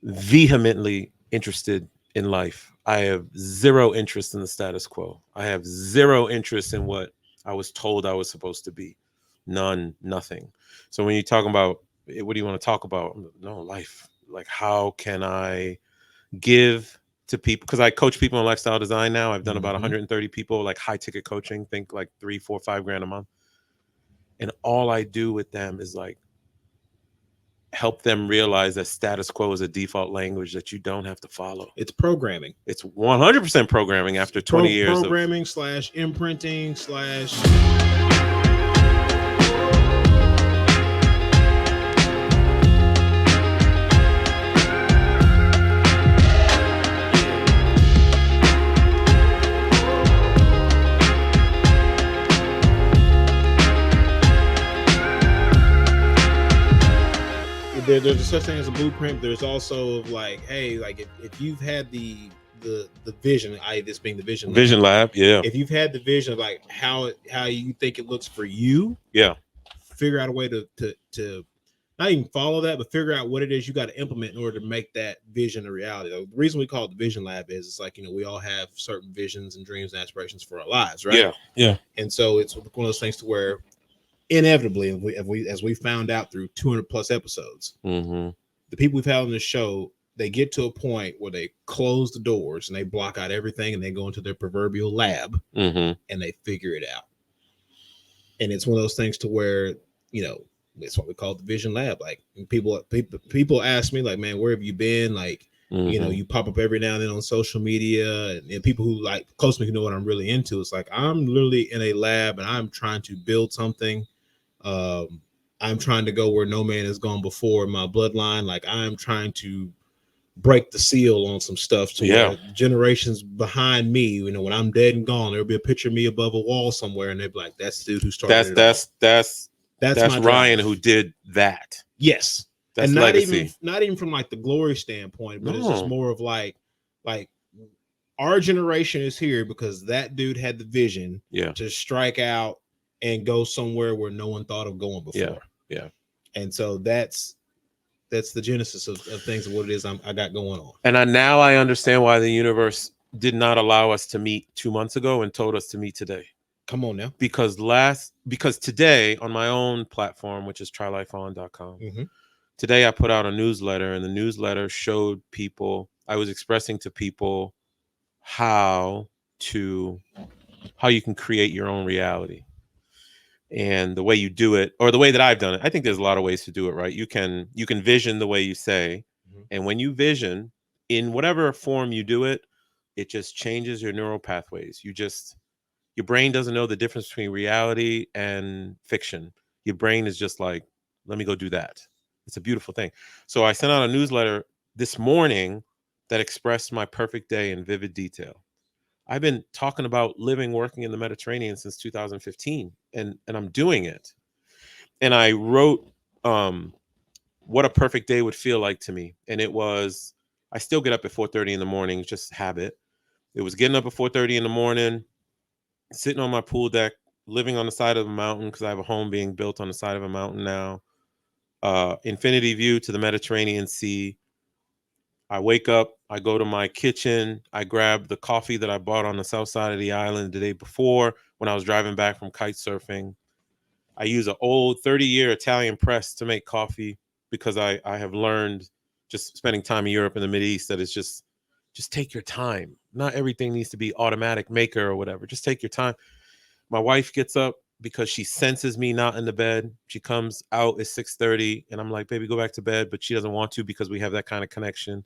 vehemently interested in life. I have zero interest in the status quo. I have zero interest in what I was told I was supposed to be. None, nothing. So when you talk about what do you want to talk about? No, life. Like, how can I give to people? Because I coach people in lifestyle design now. I've done about Mm-hmm. 130 people, like high ticket coaching, think like 3, 4, 5 grand a month. And all I do with them is like help them realize that status quo is a default language that you don't have to follow. It's programming. It's 100% programming after 20 years of. Programming slash imprinting slash. There's such thing as a blueprint. There's also like, hey, like if you've had the vision, I this being the Vision lab, yeah. if you've had the vision of like how you think it looks for you, Yeah. figure out a way to not even follow that, but figure out what it is you got to implement in order to make that vision a reality. The reason we call it the vision lab is it's like, we all have certain visions and dreams and aspirations for our lives, right? Yeah. Yeah. And so it's one of those things to where inevitably, as we found out through 200 plus episodes, Mm-hmm. the people we've had on the show, they get to a point where they close the doors and they block out everything and they go into their proverbial lab Mm-hmm. and they figure it out. And it's one of those things to where, it's what we call the vision lab. Like people ask me like, man, where have you been? Like, Mm-hmm. you pop up every now and then on social media, and people who like close to me who know what I'm really into. It's like, I'm literally in a lab and I'm trying to build something. I'm trying to go where no man has gone before in my bloodline. Like, I'm trying to break the seal on some stuff to where generations behind me, when I'm dead and gone, there'll be a picture of me above a wall somewhere, and they'll be like, "That's the dude who started it all." That's My Ryan drive. who did that. Yes, That's and legacy. not even from like the glory standpoint, but it's just No. more of like our generation is here because that dude had the vision Yeah. to strike out and go somewhere where no one thought of going Yeah. before. Yeah. And so that's the genesis of things of what it is I got going on. And now I understand why the universe did not allow us to meet 2 months ago and told us to meet today. Come on now. Because today on my own platform, which is trylifeon.com, Mm-hmm. today I put out a newsletter, and the newsletter showed people, I was expressing to people how you can create your own reality. And the way you do it, or the way that I've done it, I think there's a lot of ways to do it, right? You can vision the way you say, Mm-hmm. and when you vision in whatever form you do it, it just changes your neural pathways. Your brain doesn't know the difference between reality and fiction. Your brain is just like, let me go do that. It's a beautiful thing. So I sent out a newsletter this morning that expressed my perfect day in vivid detail. I've been talking about living, working in the Mediterranean since 2015, and I'm doing it. And I wrote what a perfect day would feel like to me. And it was, I still get up at 4:30 in the morning, just habit. It was getting up at 4:30 in the morning, sitting on my pool deck, living on the side of a mountain because I have a home being built on the side of a mountain now. Infinity view to the Mediterranean Sea. I wake up, I go to my kitchen, I grab the coffee that I bought on the south side of the island the day before when I was driving back from kite surfing. I use an old 30-year Italian press to make coffee because I have learned just spending time in Europe and the Middle East that it's just take your time. Not everything needs to be automatic maker or whatever. Just take your time. My wife gets up because she senses me not in the bed. She comes out at 6:30 and I'm like, baby, go back to bed. But she doesn't want to because we have that kind of connection.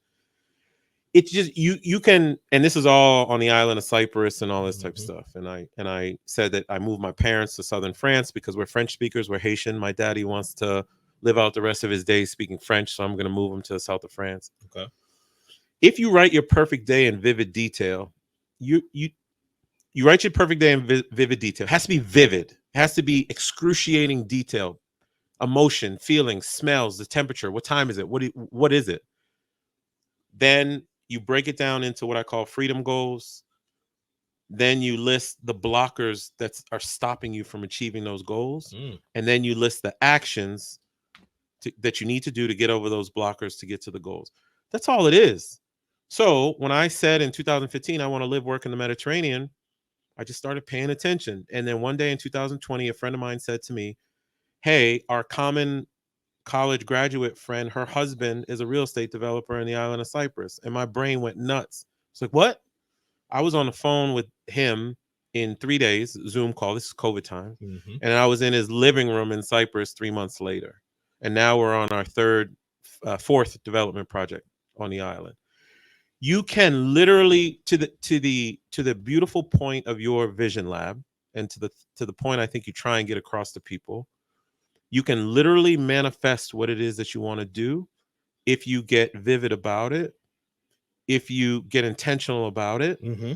It's just you can, and this is all on the island of Cyprus and all this type of stuff. And I said that I moved my parents to southern France because we're French speakers, we're Haitian. My daddy wants to live out the rest of his days speaking French, so I'm going to move him to the south of France. Okay. If you write your perfect day in vivid detail, you write your perfect day in vivid detail. It has to be vivid. It has to be excruciating detail, emotion, feelings, smells, the temperature. What time is it? What is it? Then you break it down into what I call freedom goals. Then you list the blockers that are stopping you from achieving those goals. And then you list the actions that you need to do to get over those blockers to get to the goals. That's all it is. So when I said in 2015 I want to live, work in the Mediterranean, I just started paying attention. And then one day in 2020, a friend of mine said to me, "Hey, our common college graduate friend, her husband is a real estate developer in the island of Cyprus." And my brain went nuts. It's like, what? I was on the phone with him in 3 days, Zoom call. This is COVID time. Mm-hmm. And I was in his living room in Cyprus 3 months later. And now we're on our fourth development project on the island. You can literally, to the beautiful point of your vision lab, and to the point I think you try and get across to people, you can literally manifest what it is that you want to do if you get vivid about it, if you get intentional about it. Mm-hmm.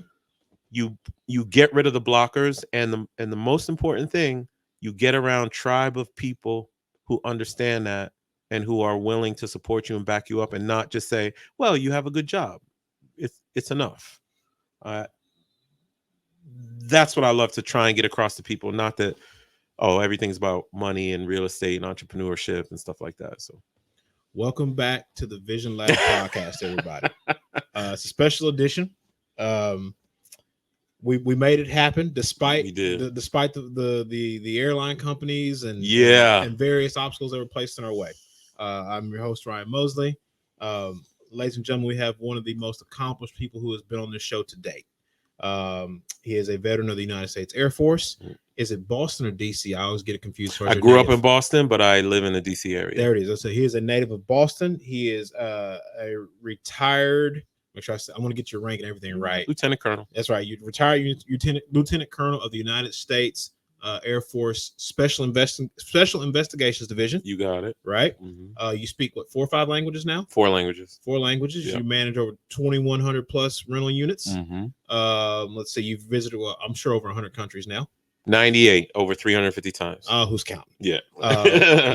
You get rid of the blockers, and the most important thing, you get around tribe of people who understand that and who are willing to support you and back you up, and not just say, well, you have a good job, it's enough. uh, that's what I love to try and get across to people. Not that, oh, everything's about money and real estate and entrepreneurship and stuff like that. So Welcome back to the Vision Lab podcast, everybody. It's a special edition. We made it happen despite We did. despite the airline companies and Yeah. and various obstacles that were placed in our way. I'm your host, Ryan Mosley. Ladies and gentlemen, we have one of the most accomplished people who has been on this show to date. He is a veteran of the United States Air Force. Is it Boston or DC? I always get it confused. I grew up in Boston, but I live in the DC area. There it is. So he is a native of Boston. He is a retired. Make sure I want to get your rank and everything right. Lieutenant Colonel. That's right. You retired Lieutenant Colonel of the United States Air Force Special Investigations Division. You got it. Right. Mm-hmm. You speak what, 4 or 5 languages now? 4 languages. 4 languages. Yep. You manage over 2,100 plus rental units. Mm-hmm. Let's say you've visited, well, I'm sure over 100 countries now. 98, over 350 times. Who's counting? Yeah.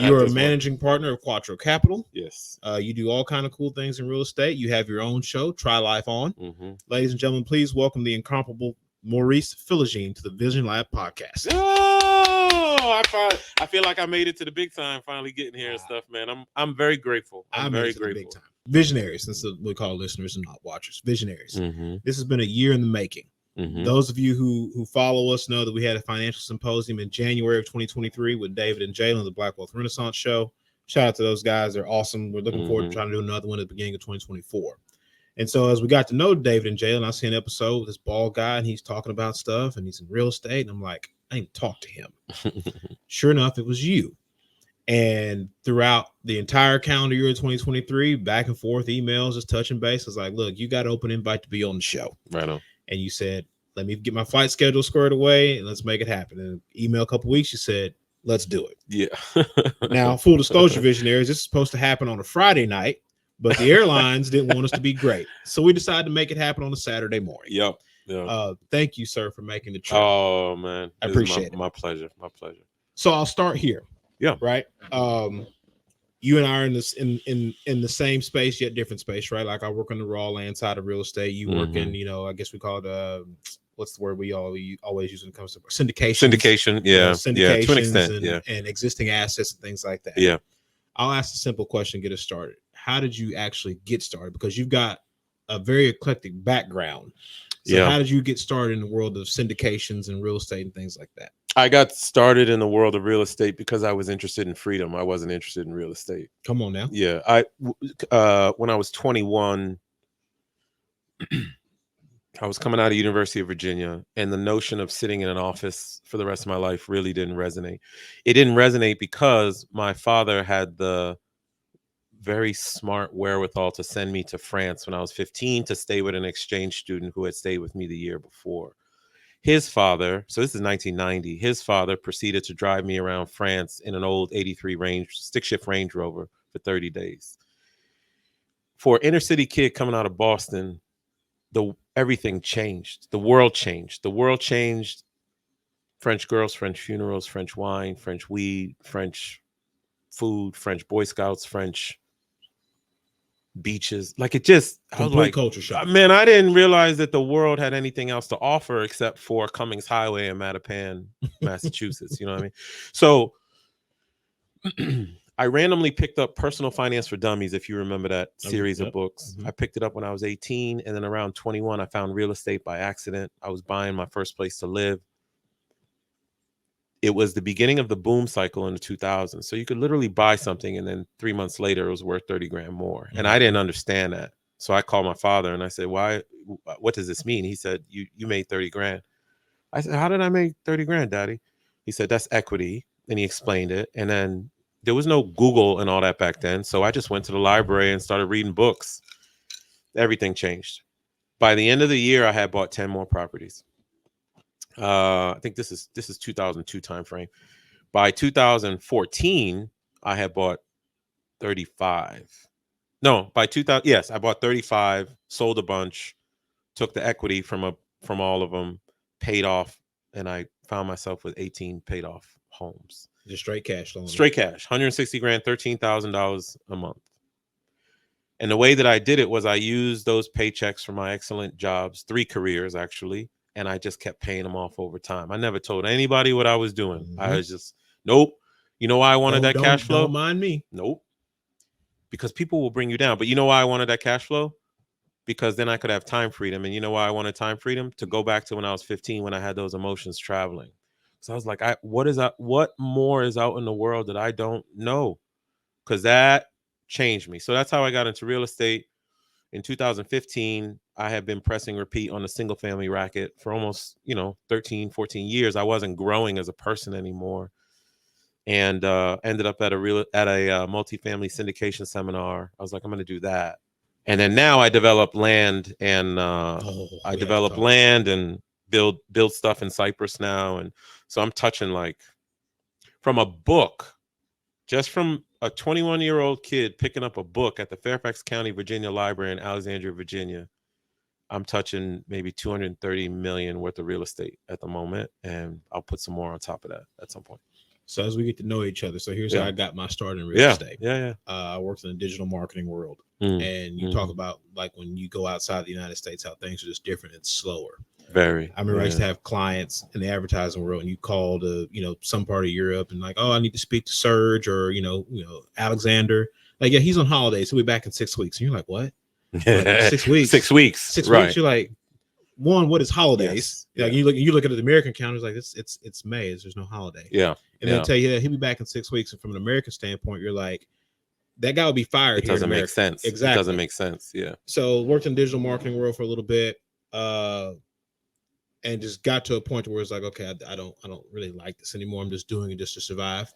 You're a managing partner of Quattro Capital. Yes. You do all kind of cool things in real estate. You have your own show, Try Life On. Mm-hmm. Ladies and gentlemen, please welcome the incomparable Maurice Philogene to the Vision Lab podcast. Oh, I feel like I made it to the big time, finally getting here and stuff, man. I'm very grateful. I'm very grateful. Big time. Visionaries, since we call listeners and not watchers. Visionaries. Mm-hmm. This has been a year in the making. Mm-hmm. Those of you who follow us know that we had a financial symposium in January of 2023 with David and Jalen, the Black Wealth Renaissance show. Shout out to those guys. They're awesome. We're looking forward to trying to do another one at the beginning of 2024. And so as we got to know David and Jalen, I see an episode with this bald guy and he's talking about stuff and he's in real estate. And I'm like, I need to talk to him. Sure enough, it was you. And throughout the entire calendar year of 2023, back and forth emails, just touching base. I was like, look, you got an open invite to be on the show. Right on. And you said, let me get my flight schedule squared away and let's make it happen. And email a couple weeks, you said, let's do it. Yeah. Now, full disclosure, visionaries, this is supposed to happen on a Friday night, but the airlines didn't want us to be great. So we decided to make it happen on a Saturday morning. Yep. Yeah. Thank you, sir, for making the trip. Oh, man. I appreciate it. My pleasure. My pleasure. So I'll start here. Yeah. Right. You and I are in this in the same space yet different space, right? Like I work on the raw land side of real estate. You work in, I guess we call it what's the word we always use when it comes to syndication? Yeah, yeah, to an extent, and existing assets and things like that. Yeah. I'll ask a simple question, get us started. How did you actually get started? Because you've got a very eclectic background. So how did you get started in the world of syndications and real estate and things like that? I got started in the world of real estate because I was interested in freedom. I wasn't interested in real estate. Come on now. Yeah. When I was 21, I was coming out of University of Virginia, and the notion of sitting in an office for the rest of my life really didn't resonate. It didn't resonate because my father had the very smart wherewithal to send me to France when I was 15 to stay with an exchange student who had stayed with me the year before. His father, so this is 1990, his father proceeded to drive me around France in an old 83 stick shift Range Rover for 30 days. For an inner city kid coming out of Boston, everything changed. The world changed. The world changed. French girls, French funerals, French wine, French weed, French food, French Boy Scouts, French beaches. Like it just, I was like, culture shock. Man, I didn't realize that the world had anything else to offer except for Cummings Highway in Mattapan, Massachusetts. You know what I mean? So I randomly picked up Personal Finance for Dummies, if you remember that series of Yep. books. Mhm. I picked it up when I was 18, and then around 21, I found real estate by accident. I was buying my first place to live. It was the beginning of the boom cycle in the 2000s. So you could literally buy something, and then 3 months later, it was worth 30 grand more. And I didn't understand that. So I called my father and I said, "Why? What does this mean?" He said, "You made 30 grand." I said, "How did I make 30 grand, Daddy?" He said, "That's equity." And he explained it. And then there was no Google and all that back then. So I just went to the library and started reading books. Everything changed. By the end of the year, I had bought 10 more properties. I think this is 2002 time frame. By 2014, I had bought 35. No, by 2000, yes, I bought 35, sold a bunch, took the equity from all of them, paid off, and I found myself with 18 paid off homes. Just straight cash loan. Straight cash, 160 grand, $13,000 a month. And the way that I did it was I used those paychecks for my excellent jobs, 3 careers actually, and I just kept paying them off over time. I never told anybody what I was doing. I was just, nope. You know why I wanted that cash flow? Don't mind me. Nope. Because people will bring you down. But you know why I wanted that cash flow? Because then I could have time freedom. And you know why I wanted time freedom? To go back to when I was 15, when I had those emotions traveling. So I was like, what more is out in the world that I don't know? Because that changed me. So that's how I got into real estate. In 2015, I had been pressing repeat on the single family racket for almost, 13, 14 years. I wasn't growing as a person anymore. And ended up at a multifamily syndication seminar. I was like, I'm going to do that. And then now I develop land and build stuff in Cyprus now. And so I'm touching like from a book, just from a 21-year-old kid picking up a book at the Fairfax County, Virginia Library in Alexandria, Virginia. I'm touching maybe 230 million worth of real estate at the moment. And I'll put some more on top of that at some point. So as we get to know each other, so here's how I got my start in real estate. Yeah. I worked in the digital marketing world, and you talk about like when you go outside the United States, how things are just different and slower. Very. I remember I used to have clients in the advertising world, and you call to some part of Europe, and like, oh, I need to speak to Serge or Alexander. Like, yeah, he's on holiday, so we'll be back in 6 weeks. And you're like, what? Like, 6 weeks. 6 weeks. 6 right. weeks. You're like, one, what is holidays? Yes. Like you look at the American calendar, like it's May. There's no holiday. Yeah. And they tell you that he'll be back in 6 weeks. And from an American standpoint, you're like, that guy will be fired. It doesn't make sense. Exactly. It doesn't make sense. Yeah. So worked in the digital marketing world for a little bit, and just got to a point where it's like, okay, I don't really like this anymore. I'm just doing it just to survive.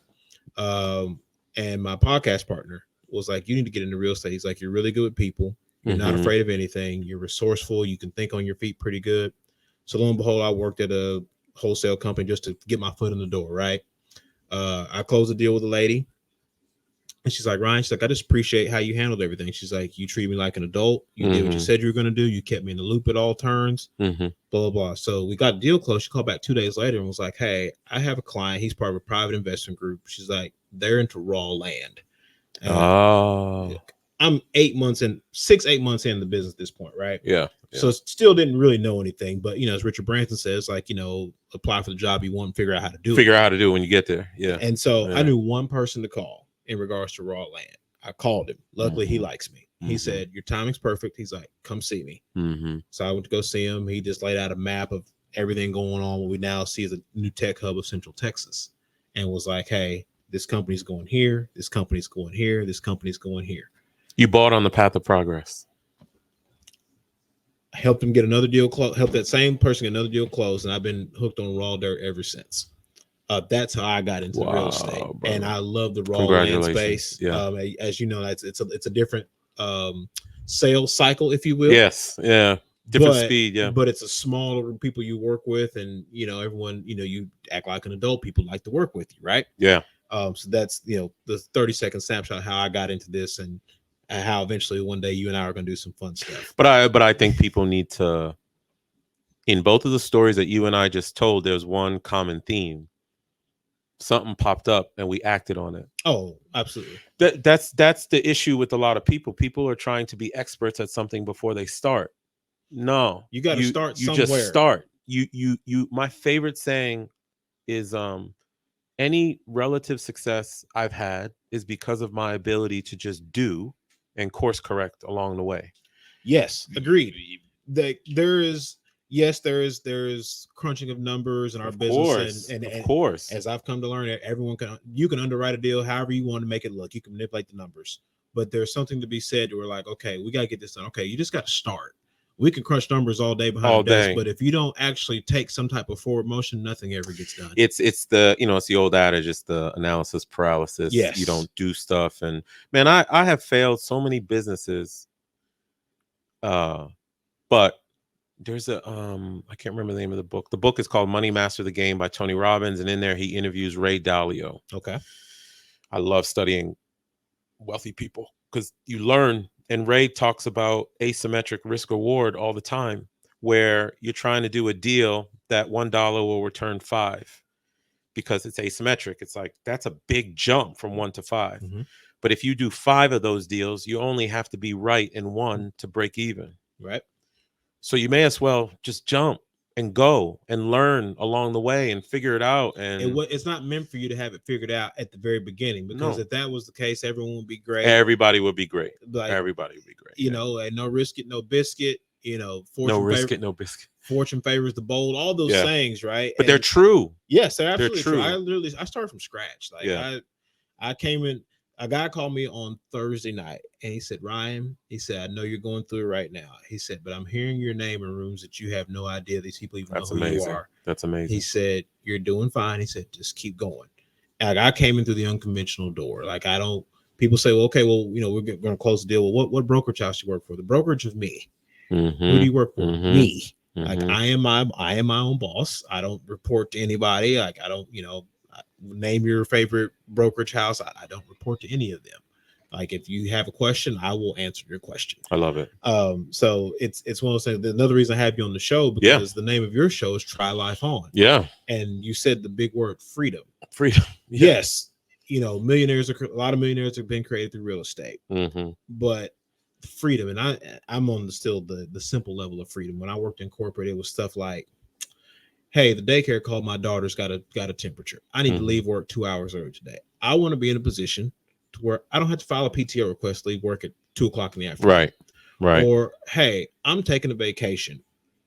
And my podcast partner was like, you need to get into real estate. He's like, you're really good with people. You're not afraid of anything. You're resourceful. You can think on your feet pretty good. So lo and behold, I worked at a wholesale company just to get my foot in the door, right? I closed a deal with a lady. And she's like, Ryan, she's like, I just appreciate how you handled everything. She's like, you treat me like an adult. You did what you said you were going to do. You kept me in the loop at all turns, blah, blah, blah. So we got a deal closed. She called back 2 days later and was like, hey, I have a client. He's part of a private investment group. She's like, they're into raw land. I'm 8 months in, 8 months in the business at this point, right? Yeah. So still didn't really know anything. But, as Richard Branson says, like, apply for the job you want and figure out how to do it. Figure out how to do it when you get there. Yeah. And so I knew one person to call in regards to raw land. I called him. Luckily, he likes me. He said, your timing's perfect. He's like, come see me. So I went to go see him. He just laid out a map of everything going on, what we now see as a new tech hub of Central Texas, and was like, hey, this company's going here. This company's going here. This company's going here. You bought on the path of progress. I helped him get another deal closed, helped that same person get another deal closed, and I've been hooked on raw dirt ever since. That's how I got into real estate, bro. and I love the raw land space. Yeah. As you know, it's a different sales cycle, if you will. Yes, yeah, different speed. Yeah, but it's a smaller people you work with, and everyone, you act like an adult. People like to work with you, right? Yeah. So that's the 30-second snapshot how I got into this, and how eventually one day you and I are going to do some fun stuff. But I think people need to. In both of the stories that you and I just told, there's one common theme. Something popped up and we acted on it. Oh, absolutely. That's the issue with a lot of people. People are trying to be experts at something before they start. No, you got to start. You somewhere. Just start. You. My favorite saying is, any relative success I've had is because of my ability to just do and course correct along the way. Yes, agreed. There is, yes, there is crunching of numbers in our Of business, course, and of course. as I've come to learn, that you can underwrite a deal however you want to make it look. You can manipulate the numbers, but there's something to be said. We're like, okay, we got to get this done. Okay, you just got to start. We can crunch numbers all day behind All our desk, day. but if you don't actually take some type of forward motion, nothing ever gets done. It's the, it's the old adage, it's the analysis paralysis. Yes. You don't do stuff. And man, I have failed so many businesses. But there's a I can't remember the name of the book. The book is called Money Master the Game by Tony Robbins, and in there he interviews Ray Dalio. Okay. I love studying wealthy people because you learn, and Ray talks about asymmetric risk reward all the time, where you're trying to do a deal that $1 will return 5 because it's asymmetric. It's like that's a big jump from 1 to 5. Mhm. But if you do 5 of those deals, you only have to be right in 1 to break even. Right. So you may as well just jump and go and learn along the way and figure it out. And It's not meant for you to have it figured out at the very beginning, because No. if that was the case, everyone would be great. everybody would be great. Like, Everybody would be great. you know, and no risk it, no biscuit. You know, No risk it, no biscuit. fortune favors the bold. All those Yeah. sayings, right? But they're true. Yes, they're absolutely true. true. I started from scratch. Like, Yeah. I came in. A guy called me on Thursday night, and he said, "Ryan," he said, "I know you're going through it right now." He said, "But I'm hearing your name in rooms that you have no idea these people even That's know who amazing. you are." That's amazing. He said, "You're doing fine." He said, "Just keep going." And I came in through the unconventional door. Like, I don't. People say, "Well, okay, well, you know, we're going to close the deal." Well, what brokerage house do you work for? The brokerage of me. Mm-hmm. Who do you work for? Mm-hmm. Me. Mm-hmm. Like, I am my own boss. I don't report to anybody. Like, I don't, name your favorite brokerage house. I don't report to any of them. Like, if you have a question, I will answer your question. I love it. So it's one of those things. Another reason I have you on the show, because the name of your show is Try Life On. Yeah. And you said the big word freedom. Freedom. Yeah. Yes. A lot of millionaires have been created through real estate. Mm-hmm. But freedom, and I'm on the simple level of freedom. When I worked in corporate, it was stuff like, hey, the daycare called, my daughter's got a temperature. I need to leave work 2 hours early today. I want to be in a position to where I don't have to file a PTO request, leave work at 2:00 in the afternoon. Right. Or, hey, I'm taking a vacation.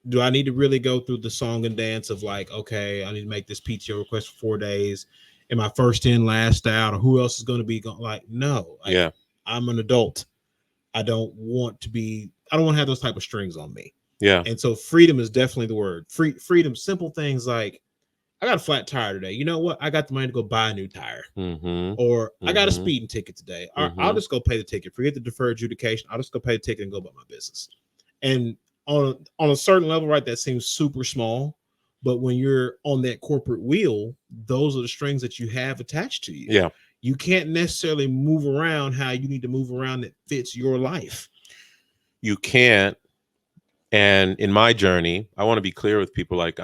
Do I need to really go through the song and dance of like, okay, I need to make this PTO request for 4 days? Am I first in, last out, or who else is going to be going? Like, no. I'm an adult. I don't want to have those type of strings on me. Yeah. And so freedom is definitely the word. Freedom, simple things like, I got a flat tire today. You know what? I got the money to go buy a new tire. Mm-hmm. Or I got a speeding ticket today. Mm-hmm. I'll just go pay the ticket. Forget the deferred adjudication. I'll just go pay the ticket and go about my business. And on a certain level, right, that seems super small. But when you're on that corporate wheel, those are the strings that you have attached to you. Yeah. You can't necessarily move around how you need to move around that fits your life. You can't. And in my journey, I want to be clear with people. Like,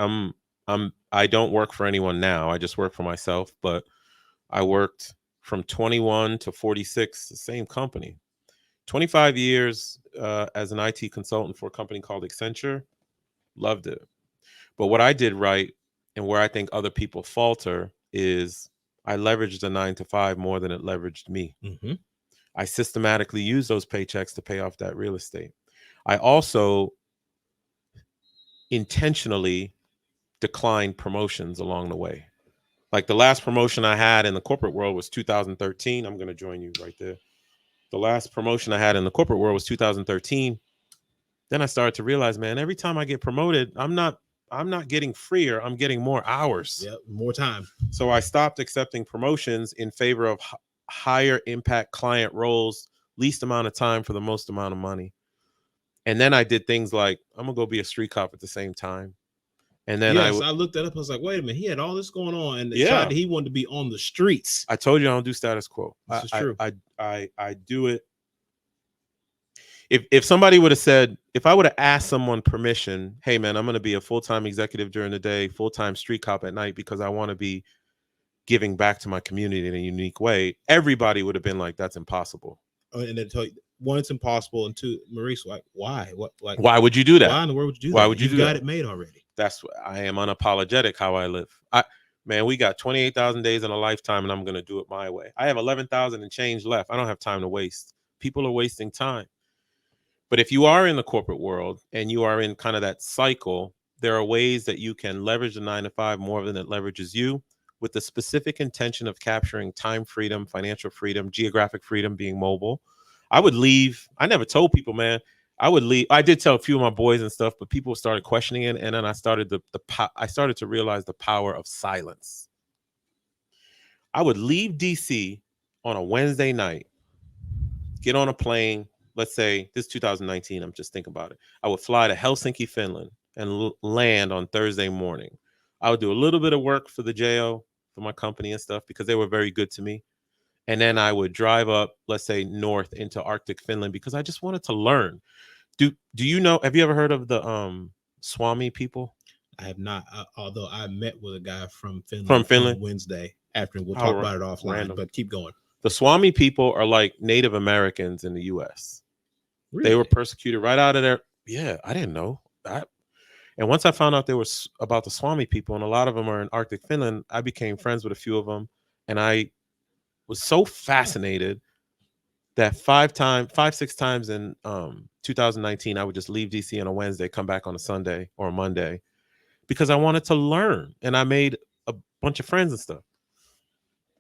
I don't work for anyone now. I just work for myself. But I worked from 21 to 46, the same company. 25 years as an IT consultant for a company called Accenture. Loved it. But what I did right, and where I think other people falter, is I leveraged the 9 to 5 more than it leveraged me. Mm-hmm. I systematically used those paychecks to pay off that real estate. I also intentionally declined promotions along the way. Like, the last promotion I had in the corporate world was 2013. I'm going to join you right there. The last promotion I had in the corporate world was 2013. Then I started to realize, man, every time I get promoted, I'm not getting freer. I'm getting more hours. Yep, more time. So I stopped accepting promotions in favor of higher impact client roles, least amount of time for the most amount of money. And then I did things like, I'm going to go be a street cop at the same time. And then I looked that up. I was like, wait a minute, he had all this going on, and he wanted to be on the streets. I told you I don't do status quo. This is true. I do it. If somebody would have said, if I would have asked someone permission, hey man, I'm going to be a full-time executive during the day, full-time street cop at night, because I want to be giving back to my community in a unique way, everybody would have been like, that's impossible. And then tell you, one, it's impossible, and two, Maurice, like, why? Why would you do that? Why in the world would you do that? Why would you do that? Got it made already. That's what I am unapologetic how I live. man, we got 28,000 days in a lifetime and I'm going to do it my way. I have 11,000 and change left. I don't have time to waste. People are wasting time. But if you are in the corporate world and you are in kind of that cycle, there are ways that you can leverage the 9 to 5 more than it leverages you, with the specific intention of capturing time freedom, financial freedom, geographic freedom, being mobile. I would leave. I never told people, man. I would leave. I did tell a few of my boys and stuff, but people started questioning it, and then I started I started to realize the power of silence. I would leave DC on a Wednesday night, get on a plane. Let's say this is 2019. I'm just thinking about it. I would fly to Helsinki, Finland, and land on Thursday morning. I would do a little bit of work for the JO, for my company and stuff, because they were very good to me. And then I would drive up, let's say, north into Arctic Finland, because I just wanted to learn. Do you know? Have you ever heard of the Swami people? I have not, although I met with a guy from Finland, From Finland? on Wednesday after. We'll How talk about it offline, random. but keep going. The Swami people are like Native Americans in the U.S. Really? They were persecuted right out of there. Yeah, I didn't know that. And once I found out there was about the Swami people, and a lot of them are in Arctic Finland, I became friends with a few of them, and I was so fascinated that 6 times in 2019, I would just leave DC on a Wednesday, come back on a Sunday or a Monday, because I wanted to learn, and I made a bunch of friends and stuff.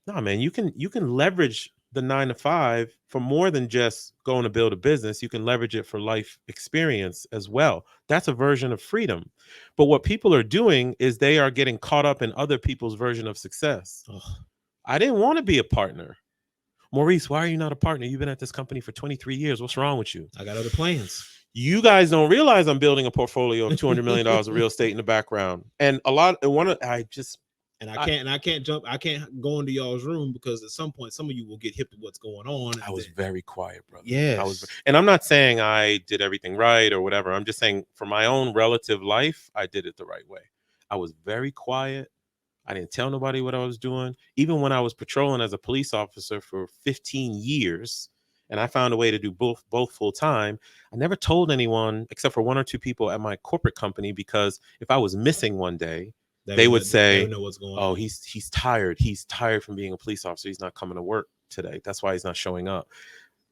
No, man, you can leverage the 9 to 5 for more than just going to build a business. You can leverage it for life experience as well. That's a version of freedom. But what people are doing is they are getting caught up in other people's version of success. I didn't want to be a partner. Maurice, why are you not a partner? You've been at this company for 23 years. What's wrong with you? I got other plans. You guys don't realize I'm building a portfolio of $200 million of real estate in the background. And I can't jump. I can't go into y'all's room, because at some point, some of you will get hip to what's going on. I was very quiet, brother. Yeah. And I'm not saying I did everything right or whatever. I'm just saying for my own relative life, I did it the right way. I was very quiet. I didn't tell nobody what I was doing. Even when I was patrolling as a police officer for 15 years, and I found a way to do both full time, I never told anyone except for 1 or 2 people at my corporate company, because if I was missing one day, they would say, know what's going "Oh, on. he's tired. He's tired from being a police officer. He's not coming to work today. That's why he's not showing up."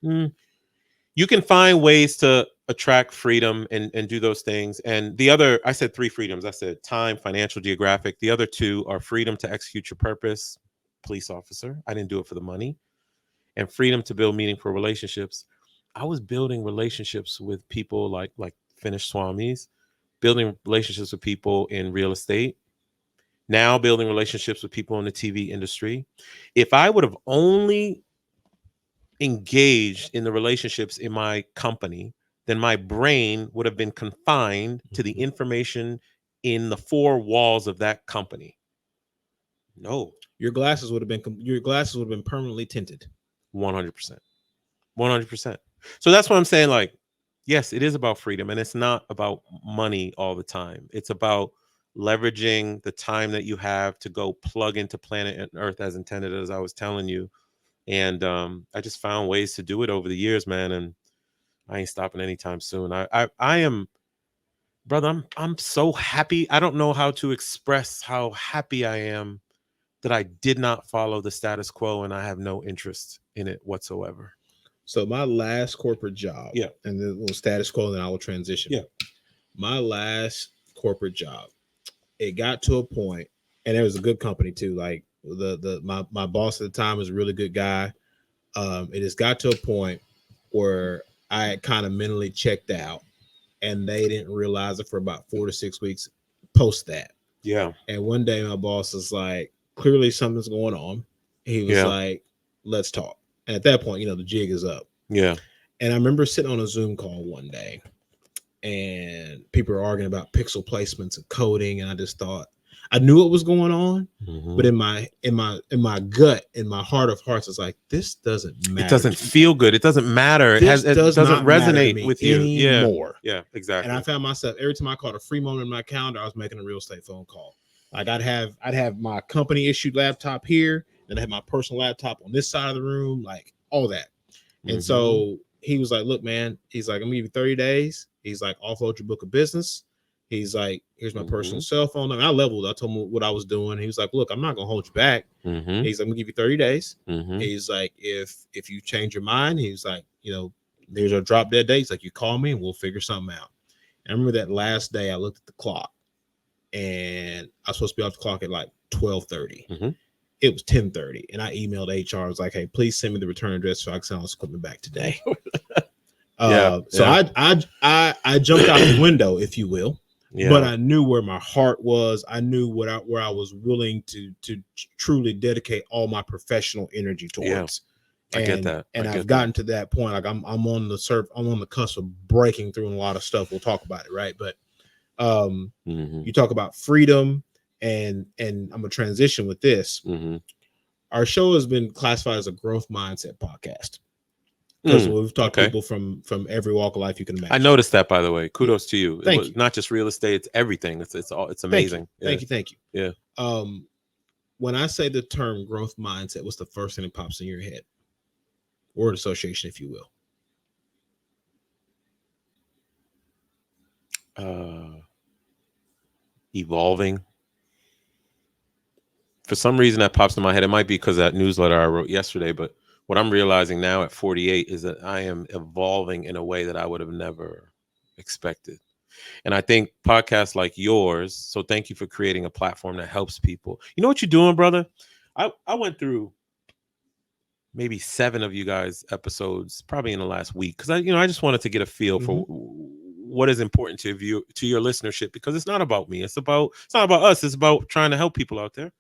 You can find ways to attract freedom and do those things. And the other, I said 3 freedoms. I said time, financial, geographic. The other 2 are freedom to execute your purpose, police officer. I didn't do it for the money. And freedom to build meaningful relationships. I was building relationships with people like Finnish Swamis, building relationships with people in real estate, now building relationships with people in the TV industry. If I would have only engaged in the relationships in my company, then my brain would have been confined to the information in the 4 walls of that company. No, your glasses would have been permanently tinted. 100%. So that's what I'm saying. Like, yes, it is about freedom, and it's not about money all the time. It's about leveraging the time that you have to go plug into planet and Earth as intended, as I was telling you. And I just found ways to do it over the years, man. And I ain't stopping anytime soon. I am, brother. I'm so happy. I don't know how to express how happy I am that I did not follow the status quo, and I have no interest in it whatsoever. So my last corporate job, and the little status quo, then I will transition. My last corporate job, it got to a point, and it was a good company too. Like my boss at the time was a really good guy. It just got to a point where I had kind of mentally checked out, and they didn't realize it for about 4 to 6 weeks post that. Yeah. And one day my boss was like, clearly something's going on. He was like, let's talk. And at that point, the jig is up. Yeah. And I remember sitting on a Zoom call one day, and people were arguing about pixel placements and coding. And I just thought, I knew what was going on, but in my gut, in my heart of hearts, it's like, this doesn't matter. It doesn't feel good. It doesn't matter. It doesn't resonate with you anymore. Yeah, exactly. And I found myself, every time I caught a free moment in my calendar, I was making a real estate phone call. Like I'd have my company issued laptop here, and I had my personal laptop on this side of the room, like all that. And so he was like, look, man, he's like, I'm gonna give you 30 days. He's like, offload your book of business. He's like, here's my personal Mhm. cell phone number. I leveled. I told him what I was doing. He was like, look, I'm not gonna hold you back. Mhm. He's like, I'm gonna give you 30 days. Mhm. He's like, if you change your mind, he's like, you know, there's a drop dead date. He's like, you call me and we'll figure something out. And I remember that last day I looked at the clock and I was supposed to be off the clock at like 12:30. Mhm. It was 10:30. And I emailed HR. I was like, hey, please send me the return address so I can send all this equipment back today. Yeah. So Yeah. I jumped out the window, if you will, but Yeah. I knew where my heart was. I knew where I was willing to truly dedicate all my professional energy Yeah. towards. I get And that. I I've get gotten to that point. Like I'm on the cusp of breaking through a lot of stuff. We'll talk about it, right? But that. Mhm. you talk about freedom, and I'm gonna transition with this. Mhm. Our show has been classified as a growth mindset podcast because we've talked to Okay. people from every walk of life you can I imagine. noticed that, by the way. Kudos to you. It Thank was you. not just real estate; it's everything. It's all. It's Thank you. amazing. Yeah. Thank you. Thank you. Yeah. When I say the term growth mindset, what's the first thing that pops in your head? Word association, if you will. Evolving. For some reason, that pops in my head. It might be because of that newsletter I wrote yesterday, but what I'm realizing now at 48 is that I am evolving in a way that I would have never expected. And I think podcasts like yours, so thank you for creating a platform that helps people. You know what you're doing, brother? I went through maybe 7 of you guys episodes probably in the last week because I just wanted to get a feel for what is important to you, to your listenership, because it's not about me. It's not about us. It's about trying to help people out there.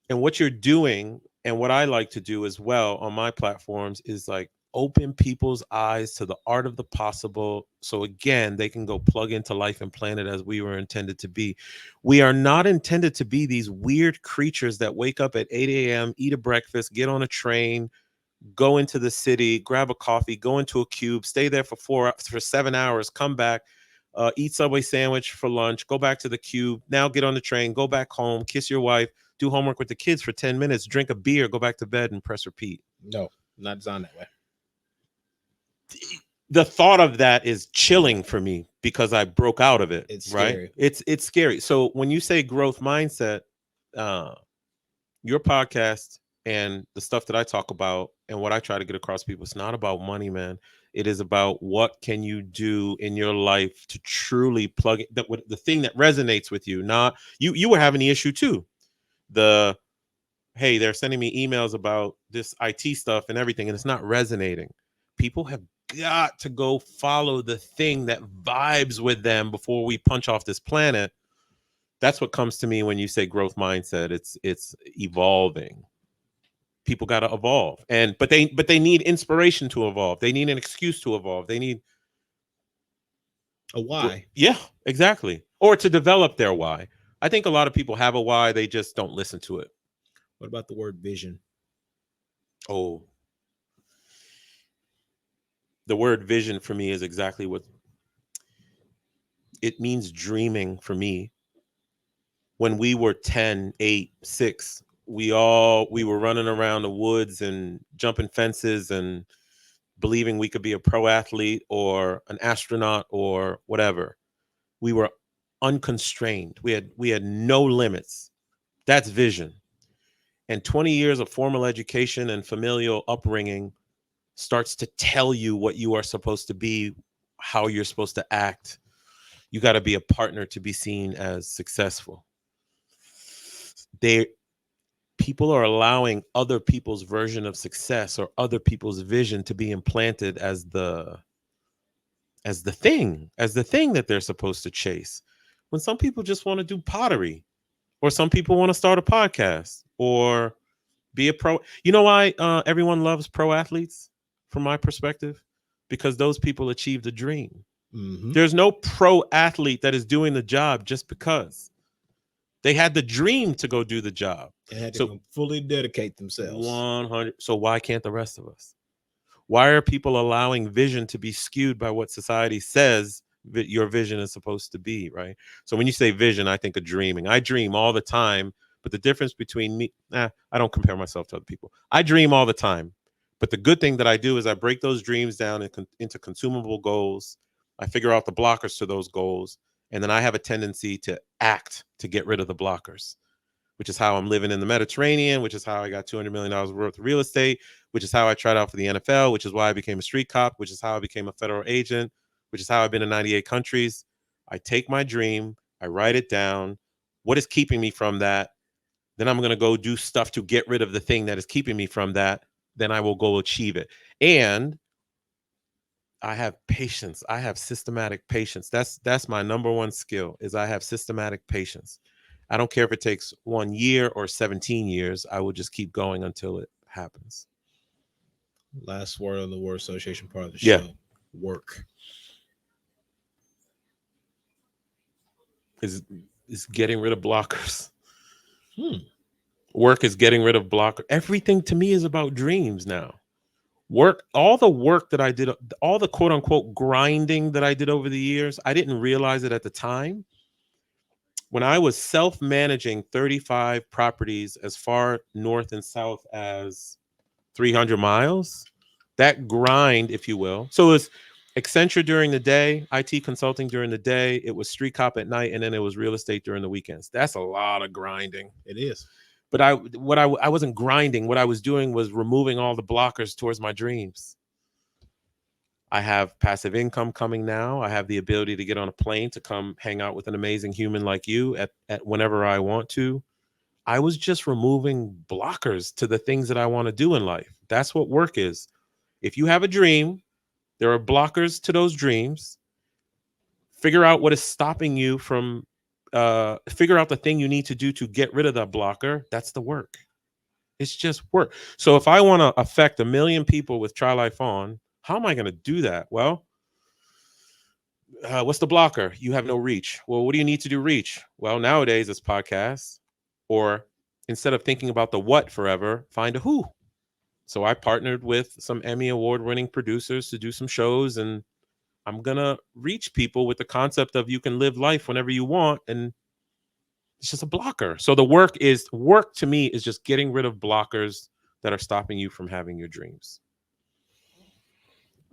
And what you're doing, and what I like to do as well on my platforms, is like open people's eyes to the art of the possible, so again they can go plug into life and planet as we were intended to be. We are not intended to be these weird creatures that wake up at 8 a.m., eat a breakfast, get on a train, go into the city, grab a coffee, go into a cube, stay there for 7 hours, come back, eat Subway sandwich for lunch, go back to the cube, now get on the train, go back home, kiss your wife, do homework with the kids for 10 minutes, drink a beer, go back to bed and press repeat. No, not designed that way. The thought of that is chilling for me because I broke out of it. It's Right? scary. It's scary. So when you say growth mindset, your podcast and the stuff that I talk about and what I try to get across people, it's not about money, man. It is about what can you do in your life to truly plug it, the thing that resonates with you. Not you. You were having the issue too. The hey, they're sending me emails about this IT stuff and everything, and it's not resonating. People have got to go follow the thing that vibes with them before we punch off this planet. That's what comes to me when you say growth mindset. It's evolving. People got to evolve, and but they need inspiration to evolve. They need an excuse to evolve. They need A why? yeah, exactly, or to develop their why. I think a lot of people have a why, they just don't listen to it. What about the word vision? Oh, the word vision for me is exactly what it means. Dreaming for me. When we were 10, 8, 6, we were running around the woods and jumping fences and believing we could be a pro athlete or an astronaut or whatever. We were unconstrained. We had no limits. That's vision. And 20 years of formal education and familial upbringing starts to tell you what you are supposed to be, how you're supposed to act. You got to be a partner to be seen as successful. They People are allowing other people's version of success or other people's vision to be implanted as the thing that they're supposed to chase. When some people just want to do pottery, or some people want to start a podcast, or be a pro. You know why everyone loves pro athletes, from my perspective? Because those people achieved a dream. There's no pro athlete that is doing the job just because they had the dream to go do the job. And had to So fully dedicate themselves. 100. So why can't the rest of us? Why are people allowing vision to be skewed by what society says that your vision is supposed to be, right? So when you say vision, I think of dreaming. I dream all the time, but the difference between me, I don't compare myself to other people. I dream all the time, but the good thing that I do is I break those dreams down into consumable goals. I figure out the blockers to those goals, And then I have a tendency to act to get rid of the blockers, which is how I'm living in the Mediterranean, which is how I got $200 million worth of real estate, which is how I tried out for the NFL, which is why I became a street cop, which is how I became a federal agent, which is how I've been in 98 countries. I take my dream, I write it down. What is keeping me from that? Then I'm going to go do stuff to get rid of the thing that is keeping me from that. Then I will go achieve it. And I have patience. I have systematic patience. That's my number one skill is I have systematic patience. I don't care if it takes 1 year or 17 years. I will just keep going until it happens. Last word on the word association part of the Yeah. show. Work. Is getting rid of blockers. Hmm. Work is getting rid of blockers. Everything to me is about dreams now. Work, all the work that I did, all the quote unquote grinding that I did over the years, I didn't realize it at the time. When I was self-managing 35 properties as far north and south as 300 miles, that grind, if you will. So it was Accenture during the day, IT consulting during the day, it was street cop at night, and then it was real estate during the weekends. That's a lot of grinding. It is. But I wasn't grinding. What I was doing was removing all the blockers towards my dreams. I have passive income coming now. I have the ability to get on a plane to come hang out with an amazing human like you at whenever I want to. I was just removing blockers to the things that I want to do in life. That's what work is. If you have a dream, there are blockers to those dreams. Figure out what is stopping you from, figure out the thing you need to do to get rid of that blocker. That's the work. It's just work. So if I want to affect 1 million people with Try Life On, how am I going to do that? Well, what's the blocker? You have no reach. Well, what do you need to do reach? Well, nowadays it's podcasts, or instead of thinking about the what forever, find a who. So I partnered with some Emmy award winning producers to do some shows, and I'm going to reach people with the concept of you can live life whenever you want. And it's just a blocker. So the work to me is just getting rid of blockers that are stopping you from having your dreams.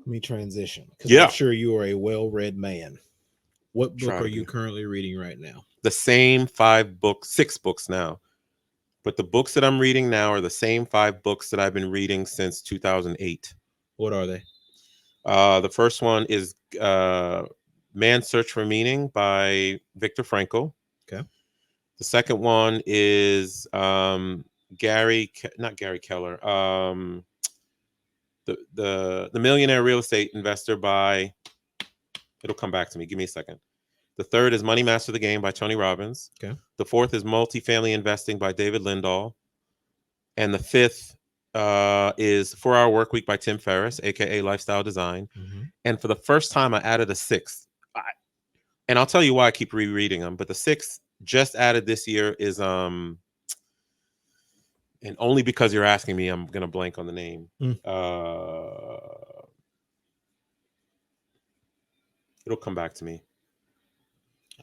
Let me transition because Yeah. I'm sure you are a well-read man. What book Try are to you be. currently reading right now? The same 5 books, 6 books now. But the books that I'm reading now are the same 5 books that I've been reading since 2008. What are they? The first one is Man's Search for Meaning by Viktor Frankl. Okay. The second one is not Gary Keller. The Millionaire Real Estate Investor by, it'll come back to me. Give me a second. The third is Money Master the Game by Tony Robbins. Okay. The fourth is Multifamily Investing by David Lindahl. And the fifth is 4-Hour Workweek by Tim Ferriss, aka Lifestyle Design. Mm-hmm. And for the first time, I added a sixth. And I'll tell you why I keep rereading them. But the sixth just added this year is and only because you're asking me, I'm gonna blank on the name. It'll come back to me.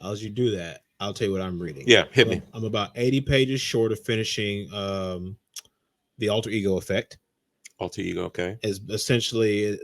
As you do that, I'll tell you what I'm reading. Yeah, hit me. I'm about 80 pages short of finishing The Alter Ego Effect. Alter Ego, okay. Is essentially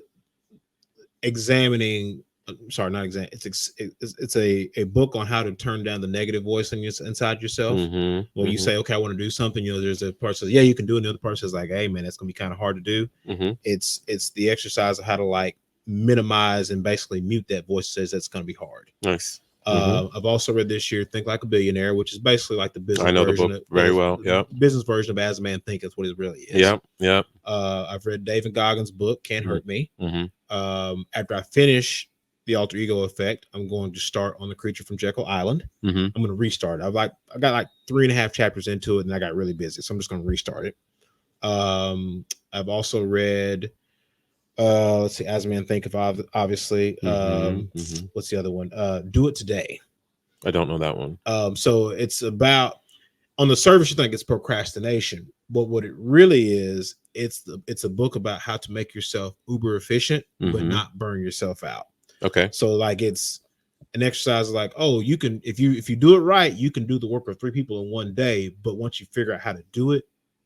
examining. Sorry, not exam. It's a book on how to turn down the negative voice inside yourself. Mm-hmm, When you say, okay, I want to do something, there's a part that says, yeah, you can do it. And the other part says like, hey man, that's gonna be kind of hard to do. Mm-hmm. It's the exercise of how to like minimize and basically mute that voice that says that's gonna be hard. Nice. I've also read this year Think Like a Billionaire, which is basically like the business. I know the book very well. Yeah. Business version of As a Man Think is what it really is. Yeah. Yeah. I've read David Goggins' book, Can't Hurt Me. Mm-hmm. After I finish The Alter Ego Effect, I'm going to start on The Creature from Jekyll Island. Mm-hmm. I'm going to restart. I got like 3.5 chapters into it, and I got really busy, so I'm just going to restart it. I've also read. Let's see, As a Man Think of, obviously. What's the other one? Do It Today. I don't know that one. So it's about, on the surface you think it's procrastination, but what it really is, it's a book about how to make yourself uber efficient, but not burn yourself out. Okay. So like it's an exercise like, oh, you can, if you do it right, you can do the work of 3 people in one day, but once you figure out how to do it,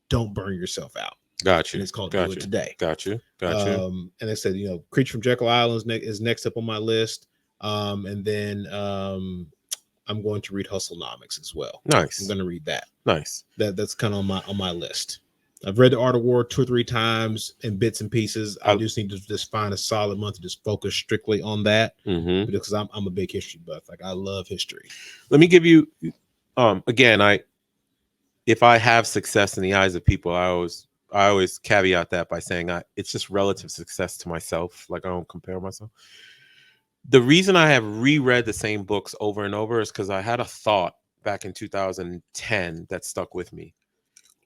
don't burn yourself out. Got you. And it's called Do It Today. Got you. And they said, Creature from Jekyll Island is next up on my list. And then I'm going to read Hustlenomics as well. I'm Nice. going to read that. Nice. That's kind of on my list. I've read The Art of War 2 or 3 times in bits and pieces. I just need to just find a solid month to just focus strictly on that, because I'm a big history buff. Like, I love history. Let me give you, again, if I have success in the eyes of people, I always caveat that by saying it's just relative success to myself. Like, I don't compare myself. The reason I have reread the same books over and over is because I had a thought back in 2010 that stuck with me.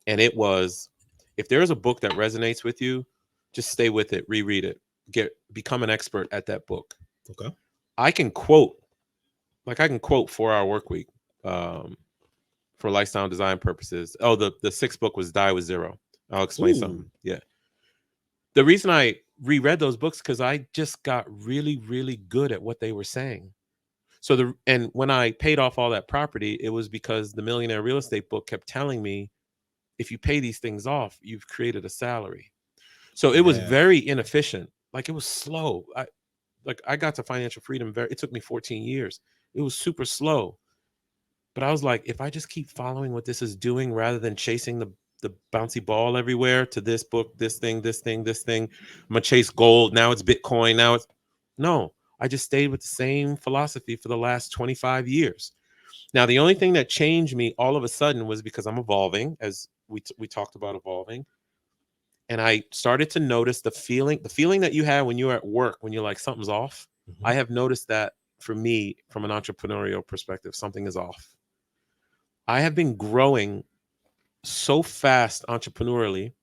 And it was, if there's a book that resonates with you, just stay with it, reread it, become an expert at that book. Okay. I can quote 4-Hour Workweek, for lifestyle design purposes. Oh, the sixth book was Die with Zero. I'll explain something. Yeah. The reason I reread those books, because I just got really, really good at what they were saying. So and when I paid off all that property, it was because the Millionaire Real Estate book kept telling me, if you pay these things off, you've created a salary. So it was very inefficient. Like, it was slow. I got to financial freedom. It took me 14 years. It was super slow. But I was like, if I just keep following what this is doing rather than chasing the bouncy ball everywhere to this book, this thing, this thing, this thing, I'm gonna chase gold. Now it's Bitcoin. Now it's no. I just stayed with the same philosophy for the last 25 years. Now, the only thing that changed me all of a sudden was because I'm evolving, as we talked about evolving. And I started to notice the feeling that you have when you're at work, when you're like, something's off. I have noticed that for me, from an entrepreneurial perspective, something is off. I have been growing so fast entrepreneurially,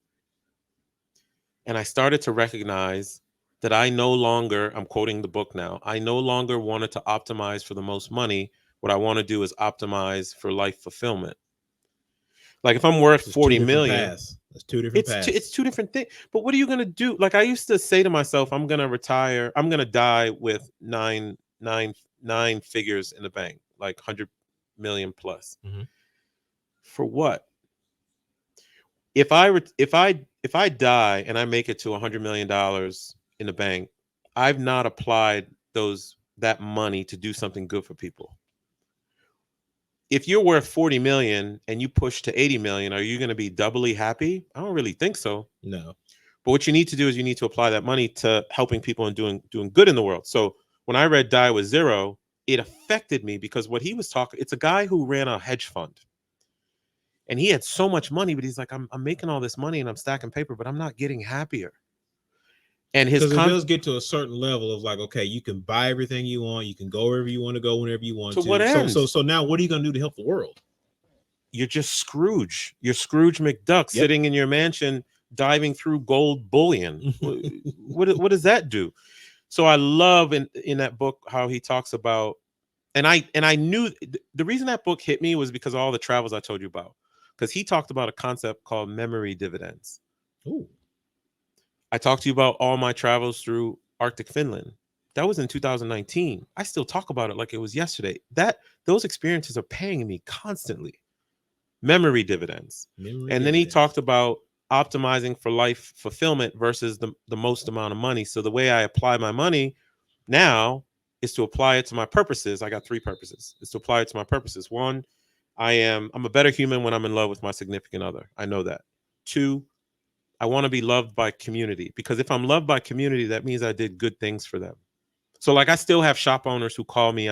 and I started to recognize that I'm quoting the book now, I no longer wanted to optimize for the most money. What I want to do is optimize for life fulfillment. Like, if I'm worth 40 million, that's two different paths. It's two different things. But what are you going to do? Like, I used to say to myself, I'm going to retire. I'm going to die with nine figures in the bank, like 100 million plus. For what? If I die and I make it to $100 million in the bank, I've not applied that money to do something good for people. If you're worth 40 million and you push to 80 million, are you going to be doubly happy? I don't really think so. No. But what you need to do is you need to apply that money to helping people and doing good in the world. So when I read Die with Zero, it affected me, because what he was talking, it's a guy who ran a hedge fund. And he had so much money, but he's like, I'm making all this money and I'm stacking paper, but I'm not getting happier. And because it does get to a certain level of like, okay, you can buy everything you want, you can go wherever you want to go whenever you want to. What end? So now, what are you going to do to help the world? You're just Scrooge. You're Scrooge McDuck, sitting in your mansion, diving through gold bullion. What does that do? So I love in that book how he talks about, and I knew the reason that book hit me was because of all the travels I told you about. Because he talked about a concept called memory dividends. Ooh. I talked to you about all my travels through Arctic Finland. That was in 2019. I still talk about it like it was yesterday. Those experiences are paying me constantly. Memory dividends. Then he talked about optimizing for life fulfillment versus the most amount of money. So the way I apply my money now is to apply it to my purposes. I got 3 purposes. It's to apply it to my purposes. 1, I'm a better human when I'm in love with my significant other. I know that. 2, I want to be loved by community, because if I'm loved by community, that means I did good things for them. So like, I still have shop owners who call me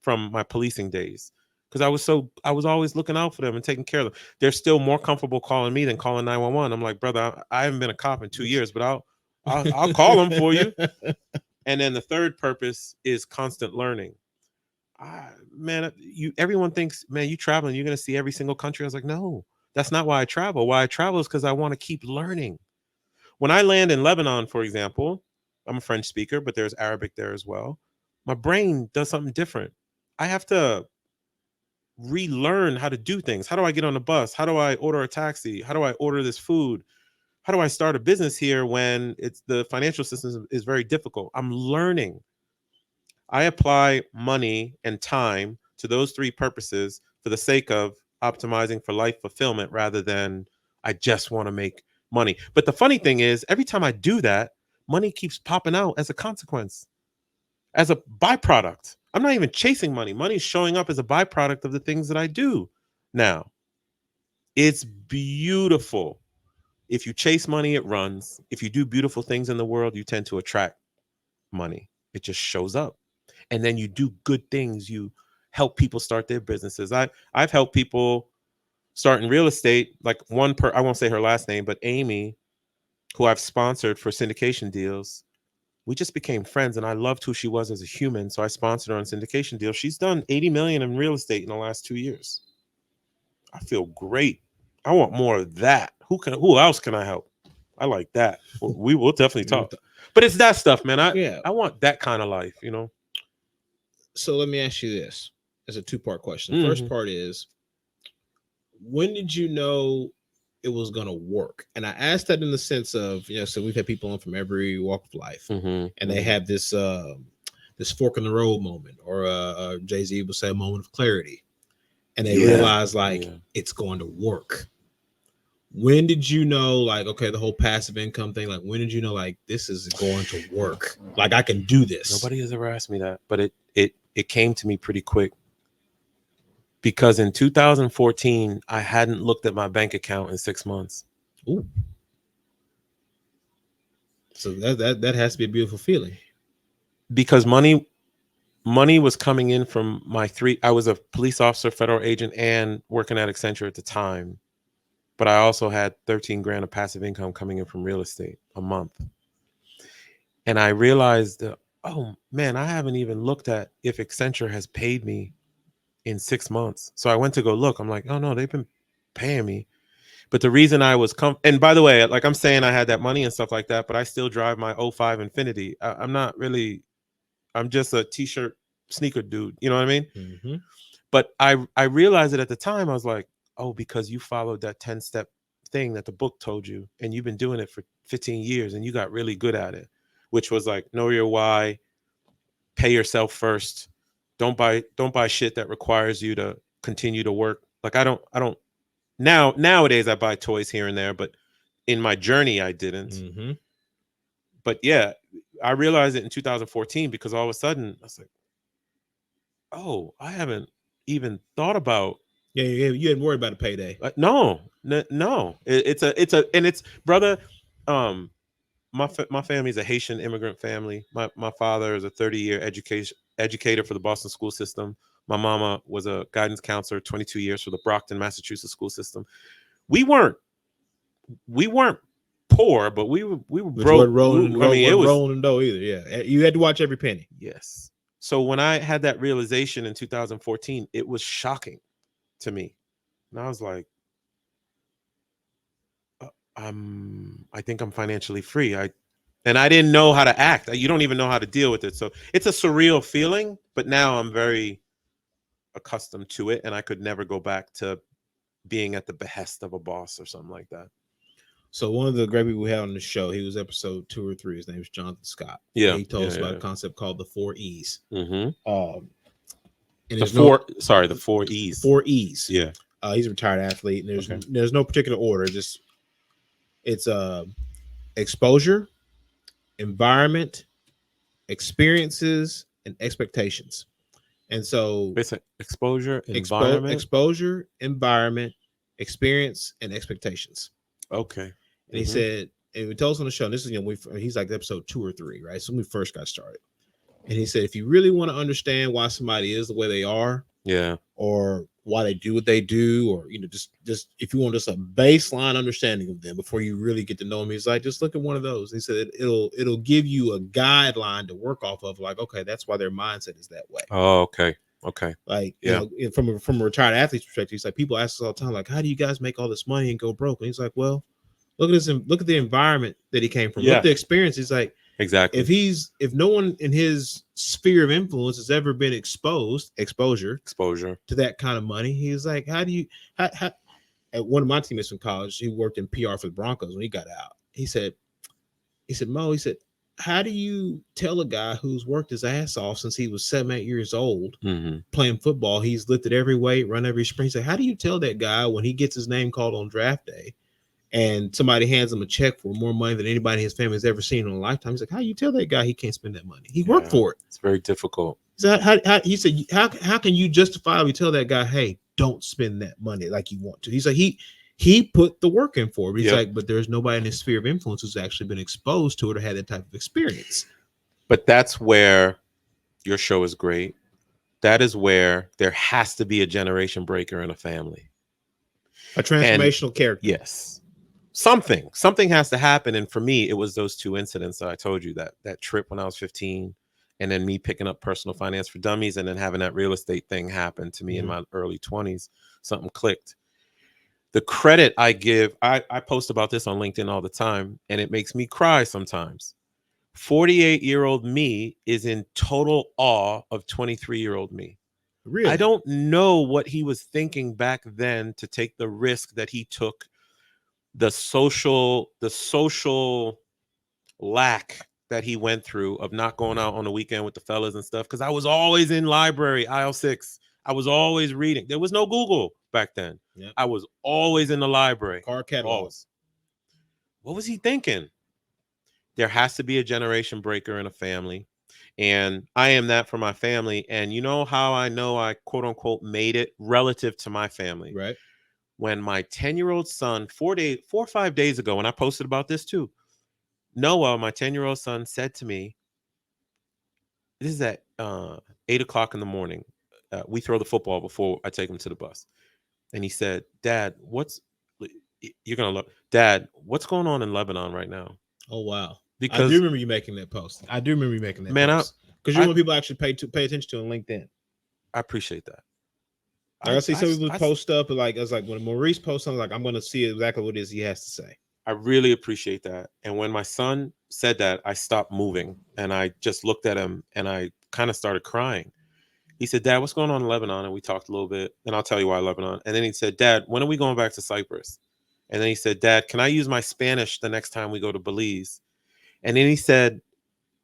from my policing days, because I was always looking out for them and taking care of them. They're still more comfortable calling me than calling 911. I'm like, brother, I haven't been a cop in 2 years, but I'll call them for you. And then the third purpose is constant learning. Man, everyone thinks, man, you traveling, you're going to see every single country. I was like, no, that's not why I travel. Why I travel is because I want to keep learning. When I land in Lebanon, for example, I'm a French speaker, but there's Arabic there as well. My brain does something different. I have to relearn how to do things. How do I get on a bus? How do I order a taxi? How do I order this food? How do I start a business here when the financial system is very difficult? I'm learning. I apply money and time to those 3 purposes for the sake of optimizing for life fulfillment, rather than I just want to make money. But the funny thing is, every time I do that, money keeps popping out as a consequence. as a byproduct. I'm not even chasing money. Money's showing up as a byproduct of the things that I do now. It's beautiful. If you chase money, it runs. If you do beautiful things in the world, you tend to attract money. It just shows up. And then you do good things. You help people start their businesses. I've helped people start in real estate. Like I won't say her last name, but Amy, who I've sponsored for syndication deals. We just became friends, and I loved who she was as a human. So I sponsored her on syndication deals. She's done 80 million in real estate in the last 2 years. I feel great. I want more of that. Who else can I help? I like that. We will definitely talk. But it's that stuff, man. I want that kind of life, you know. So let me ask you this as a two-part question. The first part is, when did you know it was going to work? And I asked that in the sense of, you know, so we've had people on from every walk of life, and they have this this fork in the road moment, or Jay-Z would say a moment of clarity, and they realize like it's going to work. When did you know, like, okay, the whole passive income thing, like, when did you know, like, this is going to work? Like, I can do this. Nobody has ever asked me that, but it came to me pretty quick. Because in 2014, I hadn't looked at my bank account in 6 months. Ooh. So that has to be a beautiful feeling. Because money was coming in from I was a police officer, federal agent, and working at Accenture at the time. But I also had 13 grand of passive income coming in from real estate a month. And I realized that, oh man, I haven't even looked at if Accenture has paid me in 6 months. So I went to go look. I'm like, oh no, they've been paying me. But the reason I was and by the way, like I'm saying, I had that money and stuff like that, but I still drive my 05 Infinity. I'm just a t-shirt sneaker dude. You know what I mean? Mm-hmm. But I realized it at the time. I was like, oh, because you followed that 10-step thing that the book told you, and you've been doing it for 15 years and you got really good at it, which was like, know your why, pay yourself first. Don't buy shit that requires you to continue to work. Like I don't nowadays I buy toys here and there, but in my journey I didn't. Mm-hmm. But yeah, I realized it in 2014 because all of a sudden I was like, oh, I haven't even thought about. Yeah, you hadn't worried about a payday. No. It's brother. My family's a Haitian immigrant family. My father is a 30-year educator for the Boston school system. My mama was a guidance counselor 22 years for the Brockton, Massachusetts school system. We weren't poor, but we were broke. It was rolling in dough either. Yeah, you had to watch every penny. Yes. So when I had that realization in 2014, it was shocking to me, and I was like, I think I'm financially free. I didn't know how to act. You don't even know how to deal with it. So it's a surreal feeling, but now I'm very accustomed to it, and I could never go back to being at the behest of a boss or something like that. So one of the great people we had on the show, he was episode 2 or 3. His name is Jonathan Scott. Yeah, he told us about a concept called the 4 E's. Mm-hmm. And the 4 E's. 4 E's. Yeah. He's a retired athlete, and there's no particular order. Just it's exposure, environment, experiences, and expectations. And so it's exposure, environment, experience, and expectations. Okay. And he said, and we told us on the show, and this is, he's like episode 2 or 3, right? So when we first got started. And he said, if you really want to understand why somebody is the way they are, or why they do what they do, or just if you want just a baseline understanding of them before you really get to know them, he's like, just look at one of those. He said it'll give you a guideline to work off of, like, okay, that's why their mindset is that way. Oh, okay. Like, you know, from a retired athlete's perspective, he's like, people ask us all the time, like, how do you guys make all this money and go broke? And he's like, well, look at the environment that he came from. Look at the experience. He's like, exactly. If no one in his sphere of influence has ever been exposure to that kind of money, he's like, how at one of my teammates from college, he worked in PR for the Broncos when he got out. He said, Mo, how do you tell a guy who's worked his ass off since he was 7-8 years old playing football? He's lifted every weight, run every sprint. He said, how do you tell that guy when he gets his name called on draft day and somebody hands him a check for more money than anybody in his family has ever seen in a lifetime. He's like, how you tell that guy he can't spend that money? He worked for it. It's very difficult. He said, how can you justifiably tell that guy, hey, don't spend that money like you want to? He's like, he put the work in for it. He's like, but there's nobody in his sphere of influence who's actually been exposed to it or had that type of experience. But that's where your show is great. That is where there has to be a generation breaker in a family. A transformational character. Yes. Something has to happen. And for me, it was those two incidents that I told you, that trip when I was 15, and then me picking up Personal Finance for Dummies, and then having that real estate thing happen to me in my early 20s. Something clicked. The credit I give, I post about this on LinkedIn all the time, and it makes me cry sometimes. 48-year-old me is in total awe of 23-year-old me. Really? I don't know what he was thinking back then to take the risk that he took, the social lack that he went through of not going out on the weekend with the fellas and stuff. Because I was always in library, aisle 6. I was always reading. There was no Google back then. Yep. I was always in the library. Car catalogs. What was he thinking? There has to be a generation breaker in a family. And I am that for my family. And you know how I know I quote unquote made it relative to my family? Right. When my 10-year-old son, 4 or 5 days ago, and I posted about this too, Noah, my 10-year-old son, said to me, this is at 8 o'clock in the morning. We throw the football before I take him to the bus. And he said, Dad, you're going to look, Dad, what's going on in Lebanon right now? Oh, wow. Because I do remember you making that post. Because you want people actually pay attention to on LinkedIn. I appreciate that. I see some people post stuff, but I was like, when Maurice posts something, I'm going to see exactly what it is he has to say. I really appreciate that. And when my son said that, I stopped moving and I just looked at him and I kind of started crying. He said, Dad, what's going on in Lebanon? And we talked a little bit, and I'll tell you why Lebanon. And then he said, Dad, when are we going back to Cyprus? And then he said, Dad, can I use my Spanish the next time we go to Belize? And then he said,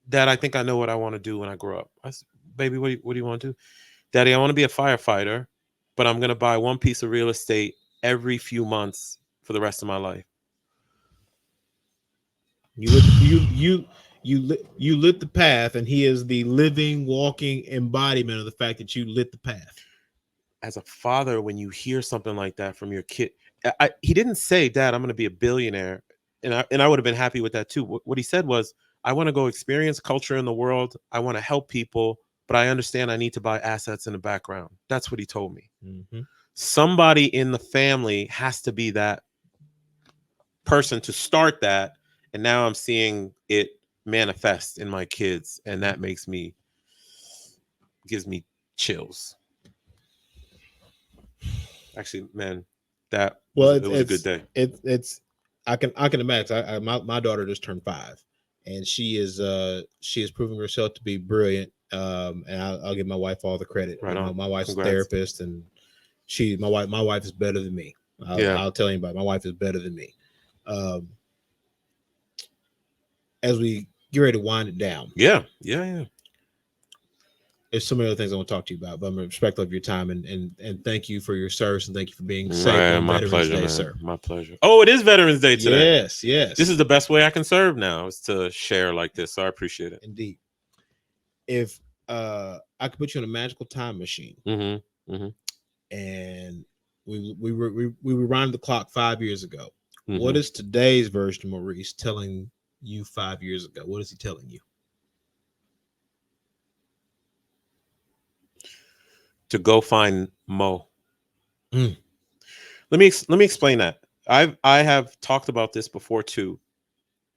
Dad, I think I know what I want to do when I grow up. I said, baby, what do you want to do? Daddy, I want to be a firefighter, but I'm going to buy one piece of real estate every few months for the rest of my life. You lit the path, and he is the living, walking embodiment of the fact that you lit the path. As a father, when you hear something like that from your kid, he didn't say, Dad, I'm going to be a billionaire. And I would have been happy with that too. What he said was, I want to go experience culture in the world. I want to help people, but I understand I need to buy assets in the background. That's what he told me. Mm-hmm. Somebody in the family has to be that person to start that. And now I'm seeing it manifest in my kids. And that gives me chills. Actually, man, it was a good day. I can imagine. My daughter just turned 5, and she is proving herself to be brilliant. And I'll give my wife all the credit. Right on. My wife's a therapist, and my wife is better than me. I'll tell anybody, my wife is better than me. As we get ready to wind it down, yeah. There's so many other things I want to talk to you about, but I'm respectful of your time and thank you for your service and thank you for being safe on Veterans Day, sir. My pleasure. Oh, it is Veterans Day today. Yes. This is the best way I can serve now, is to share like this. So I appreciate it. Indeed. If I could put you in a magical time machine, and we rewind the clock 5 years ago, what is today's version of Maurice telling you 5 years ago? What is he telling you? To go find Mo. Let me explain that. I have talked about this before too.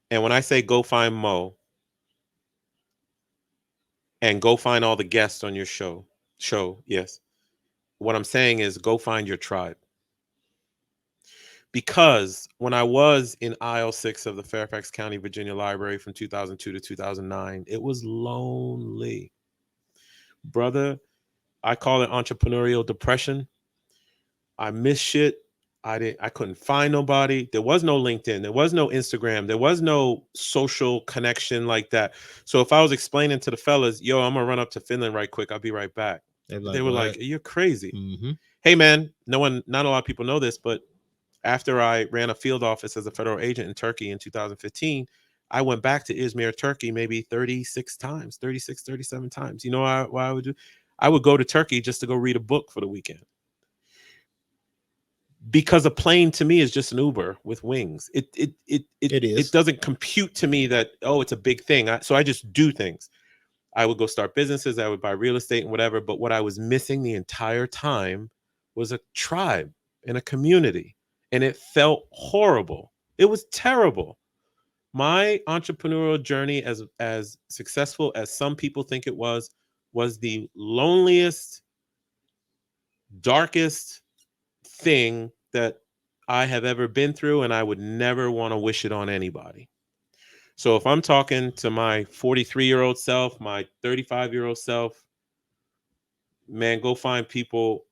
And when I say go find Mo and go find all the guests on your show, yes. What I'm saying is go find your tribe. Because when I was in aisle 6 of the Fairfax County, Virginia Library from 2002 to 2009, it was lonely. Brother, I call it entrepreneurial depression. I missed shit. I couldn't find nobody. There was no LinkedIn. There was no Instagram. There was no social connection like that. So if I was explaining to the fellas, yo, I'm going to run up to Finland right quick, I'll be right back. They were like, you're crazy. Hey, man, not a lot of people know this, but After I ran a field office as a federal agent in Turkey in 2015, I went back to Izmir, Turkey, maybe 36 times, 36, 37 times. You know why I would do? I would go to Turkey just to go read a book for the weekend. Because a plane to me is just an Uber with wings. It It is. doesn't compute to me that, oh, it's a big thing. So I just do things. I would go start businesses. I would buy real estate and whatever. But what I was missing the entire time was a tribe and a community. And it felt horrible. It was terrible. My entrepreneurial journey, as successful as some people think it was the loneliest, darkest thing that I have ever been through, and I would never want to wish it on anybody. So if I'm talking to my 43-year-old self, my 35-year-old self, man, go find people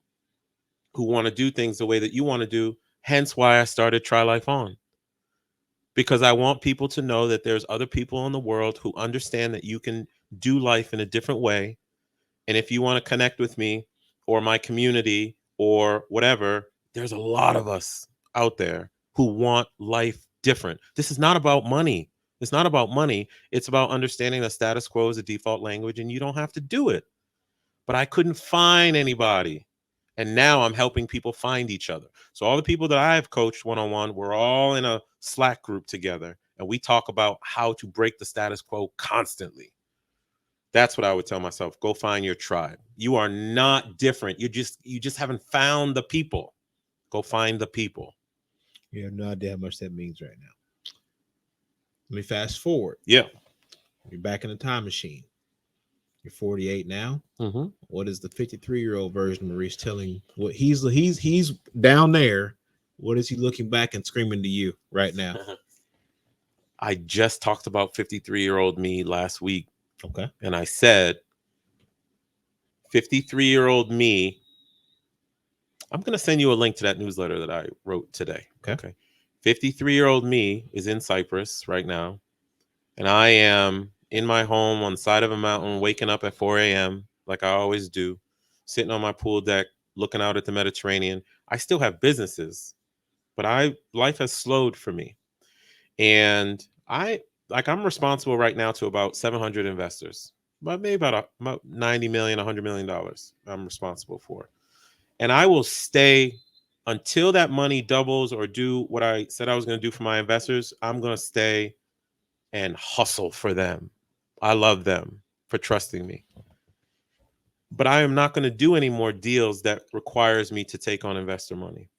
who want to do things the way that you want to do. Hence why I started Try Life On. Because I want people to know that there's other people in the world who understand that you can do life in a different way. And if you want to connect with me or my community or whatever, there's a lot of us out there who want life different. This is not about money. It's not about money. It's about understanding that status quo is a default language and you don't have to do it. But I couldn't find anybody. And now I'm helping people find each other. So all the people that I've coached one-on-one, we're all in a Slack group together. And we talk about how to break the status quo constantly. That's what I would tell myself. Go find your tribe. You are not different. You just haven't found the people. Go find the people. You have no idea how much that means right now. Let me fast forward. Yeah. You're back in the time machine. You're 48 now. Mm-hmm. What is the 53-year-old version of Maurice telling? What he's down there. What is he looking back and screaming to you right now? I just talked about 53-year-old me last week. Okay. And I said, 53-year-old me, I'm going to send you a link to that newsletter that I wrote today. Okay. 53-year-old me is in Cyprus right now. And I am in my home on the side of a mountain, waking up at 4 a.m. like I always do, sitting on my pool deck, looking out at the Mediterranean. I still have businesses, but life has slowed for me. And I'm responsible right now to about 700 investors, but maybe about 90 million, $100 million I'm responsible for. And I will stay until that money doubles or do what I said I was going to do for my investors. I'm going to stay and hustle for them. I love them for trusting me. But I am not going to do any more deals that requires me to take on investor money.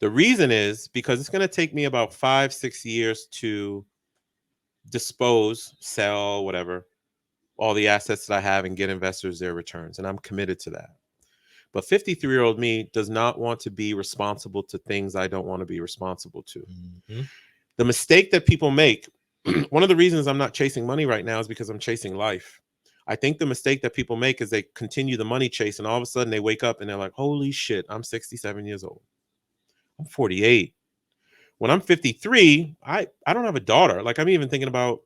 The reason is because it's going to take me about 5-6 years to dispose, sell, whatever, all the assets that I have and get investors their returns. And I'm committed to that. But 53-year-old me does not want to be responsible to things I don't want to be responsible to. Mm-hmm. The mistake that people make, one of the reasons I'm not chasing money right now is because I'm chasing life. I think the mistake that people make is they continue the money chase and all of a sudden they wake up and they're like, holy shit, I'm 67 years old. I'm 48. When I'm 53, I don't have a daughter. Like I'm even thinking about,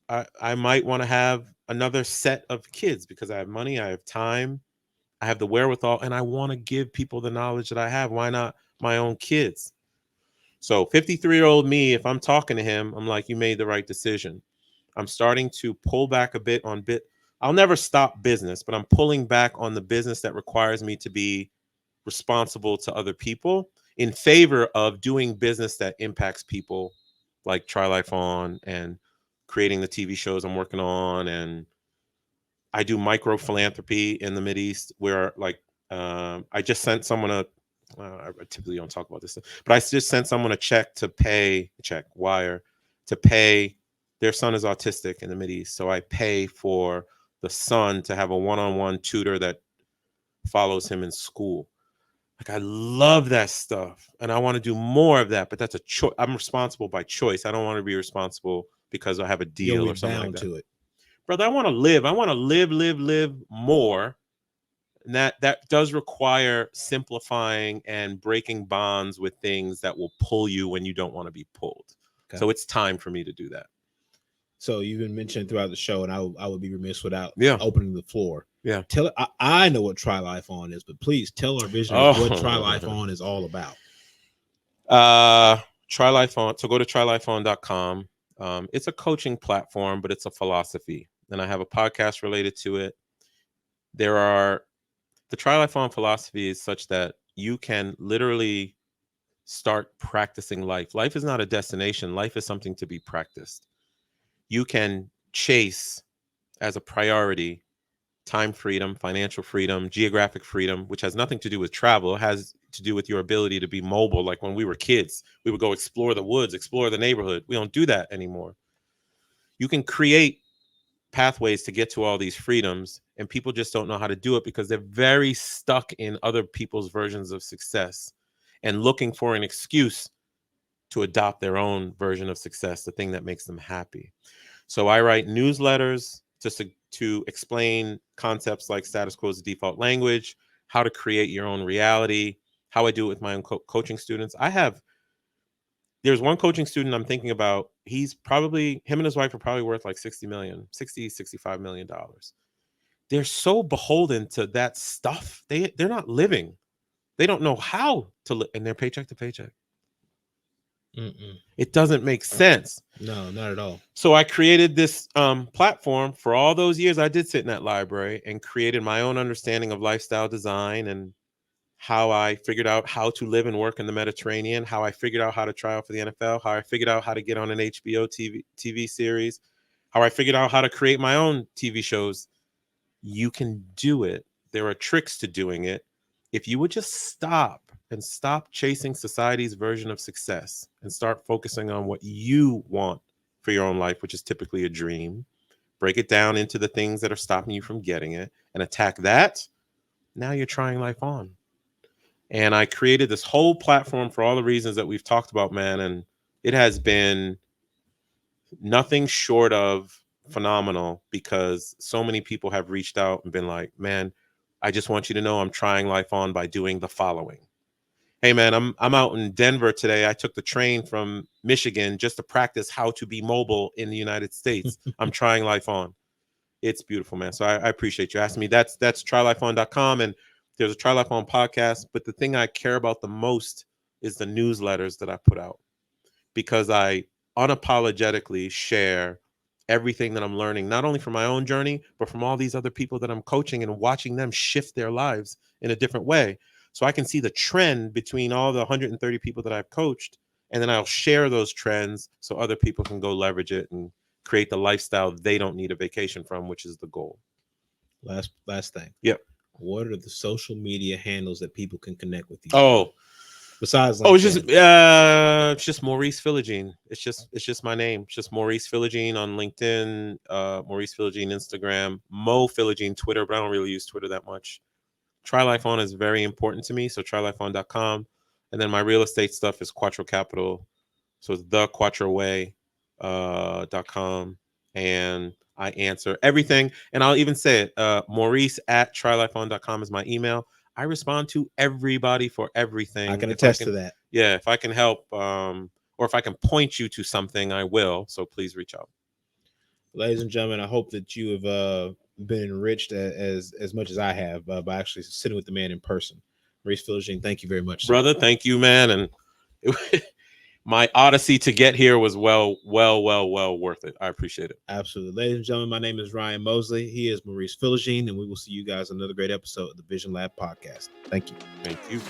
I might want to have another set of kids because I have money, I have time, I have the wherewithal, and I want to give people the knowledge that I have. Why not my own kids? So 53-year-old me, if I'm talking to him, I'm like, you made the right decision. I'm starting to pull back a bit on I'll never stop business, but I'm pulling back on the business that requires me to be responsible to other people in favor of doing business that impacts people, like Try Life On and creating the TV shows I'm working on. And I do micro philanthropy in the Mideast where like I just sent someone I typically don't talk about this stuff, but I just sent someone a wire to pay. Their son is autistic in the Mideast, so I pay for the son to have a one-on-one tutor that follows him in school. Like I love that stuff, and I want to do more of that. But that's a choice. I'm responsible by choice. I don't want to be responsible because I have a deal or something like that. To it. Brother, I want to live. I want to live more. And that does require simplifying and breaking bonds with things that will pull you when you don't want to be pulled. Okay. So it's time for me to do that. So you've been mentioned throughout the show, and I would be remiss without opening the floor. Yeah. Tell I know what Try Life On is, but please tell our vision of what Try Life On is all about. Try Life On. So go to trylifeon.com. It's a coaching platform, but it's a philosophy. And I have a podcast related to it. There are the Try Life On philosophy is such that you can literally start practicing life. Life is not a destination, life is something to be practiced. You can chase as a priority time freedom, financial freedom, geographic freedom, which has nothing to do with travel. It has to do with your ability to be mobile. Like when we were kids, we would go explore the woods, explore the neighborhood. We don't do that anymore. You can create pathways to get to all these freedoms, and people just don't know how to do it because they're very stuck in other people's versions of success and looking for an excuse to adopt their own version of success, the thing that makes them happy. So I write newsletters to explain concepts like status quo as a default language, how to create your own reality, how I do it with my own coaching students. There's one coaching student I'm thinking about. Him and his wife are probably worth like 65 million dollars. They're so beholden to that stuff. They're not living. They don't know how to live, and they're paycheck to paycheck. It doesn't make sense. No, not at all. So I created this platform. For all those years I did sit in that library and created my own understanding of lifestyle design and how I figured out how to live and work in the Mediterranean, how I figured out how to try out for the NFL, how I figured out how to get on an HBO TV series, how I figured out how to create my own TV shows. You can do it. There are tricks to doing it. If you would just stop chasing society's version of success and start focusing on what you want for your own life, which is typically a dream, break it down into the things that are stopping you from getting it and attack that, now you're trying life on. And I created this whole platform for all the reasons that we've talked about, man. And it has been nothing short of phenomenal because so many people have reached out and been like, man, I just want you to know I'm trying life on by doing the following. Hey man, I'm out in Denver today. I took the train from Michigan just to practice how to be mobile in the United States. I'm trying life on. It's beautiful, man. So I appreciate you asking me. That's trylifeon.com, and there's a Try Life On podcast. But the thing I care about the most is the newsletters that I put out, because I unapologetically share everything that I'm learning, not only from my own journey, but from all these other people that I'm coaching and watching them shift their lives in a different way. So I can see the trend between all the 130 people that I've coached, and then I'll share those trends so other people can go leverage it and create the lifestyle they don't need a vacation from, which is the goal. Last thing. Yep. What are the social media handles that people can connect with you? Oh, besides LinkedIn? It's just Maurice Philogene. It's just my name. It's just Maurice Philogene on LinkedIn, Maurice Philogene Instagram, Mo Philogene Twitter, but I don't really use Twitter that much. Try Life On is very important to me, so trylifeon.com. And then my real estate stuff is Quattro Capital, so it's thequattroway.com, and I answer everything. And I'll even say it, Maurice at trylifeon.com is my email. I respond to everybody for everything. I can attest to that. Yeah, if I can help, or if I can point you to something, I will. So please reach out. Ladies and gentlemen, I hope that you have been enriched as much as I have by actually sitting with the man in person. Maurice Philogene, thank you very much, sir. Brother. Thank you, man. And my odyssey to get here was well worth it. I appreciate it. Absolutely. Ladies and gentlemen, my name is Ryan Mosley. He is Maurice Philogene, and we will see you guys on another great episode of the Vision Lab podcast. Thank you. Thank you.